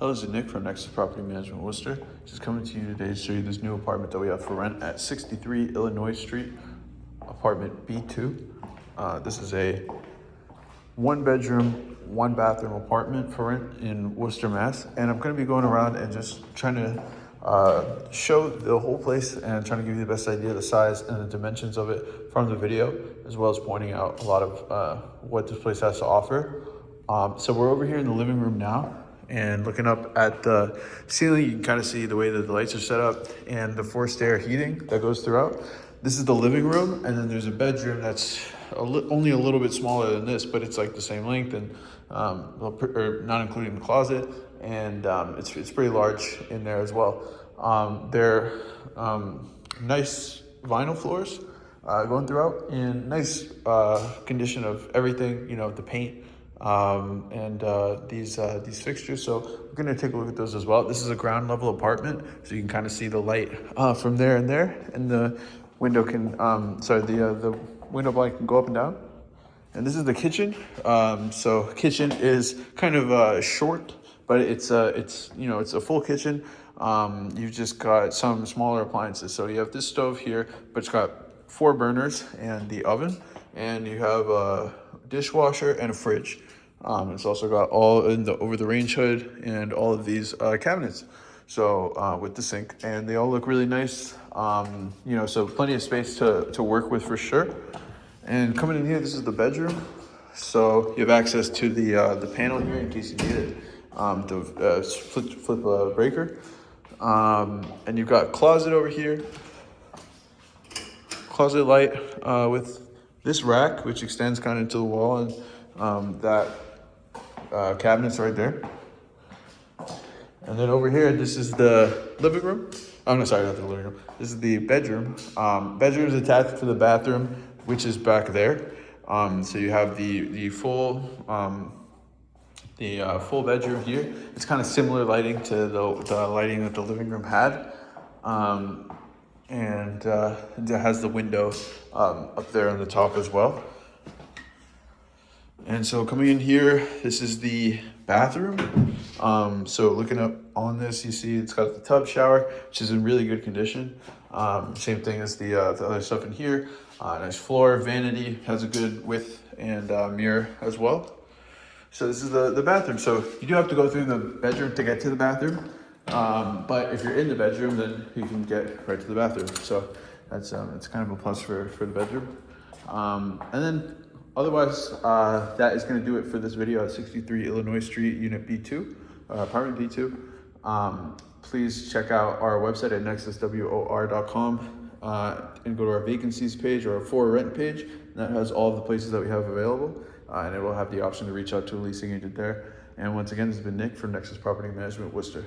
Hello, this is Nick from Nexus Property Management Worcester. Just coming to you today to show you this new apartment that we have for rent at 63 Illinois Street, apartment B2. This is a one bedroom, one bathroom apartment for rent in Worcester, Mass. And I'm going to be going around and just trying to show the whole place and trying to give you the best idea of the size and the dimensions of it from the video, as well as pointing out a lot of what this place has to offer. So we're over here in the living room now. And looking up at the ceiling, you can kind of see the way that the lights are set up and the forced air heating that goes throughout. This is the living room, and then there's a bedroom that's only a little bit smaller than this, but it's like the same length, and or not including the closet, and it's pretty large in there as well. They're nice vinyl floors going throughout, in nice condition of everything, you know, the paint. These fixtures, so we're going to take a look at those as well. This is a ground level apartment, so you can kind of see the light from there, and the window can the window blind can go up and down. And this is the kitchen. So kitchen is kind of short, but it's a full kitchen. You've just got some smaller appliances, so you have this stove here, but it's got 4 burners and the oven, and you have a dishwasher and a fridge. It's also got all in the over the range hood and all of these cabinets, so with the sink, and they all look really nice. So plenty of space to work with for sure. And coming in here, this is the bedroom, so you have access to the panel here in case you need it, the flip breaker, and you've got closet over here, closet light with this rack which extends kind of into the wall, and that cabinet's right there. And then over here, this is the living room. Oh no, sorry, not the living room. This is the bedroom. Bedroom is attached to the bathroom, which is back there. So you have the full full bedroom here. It's kind of similar lighting to the lighting that the living room had. And it has the window up there on the top as well. And so coming in here, this is the bathroom. So looking up on this, you see it's got the tub shower, which is in really good condition. Same thing as the other stuff in here. Nice floor, vanity, has a good width, and mirror as well. So this is the bathroom. So you do have to go through the bedroom to get to the bathroom. But if you're in the bedroom, then you can get right to the bathroom. So that's it's kind of a plus for the bedroom. And then otherwise, that is going to do it for this video at 63 Illinois Street, Unit B2, Apartment B2. Please check out our website at nexuswor.com and go to our vacancies page or our for rent page. That has all of the places that we have available, and it will have the option to reach out to a leasing agent there. And once again, this has been Nick from Nexus Property Management Worcester.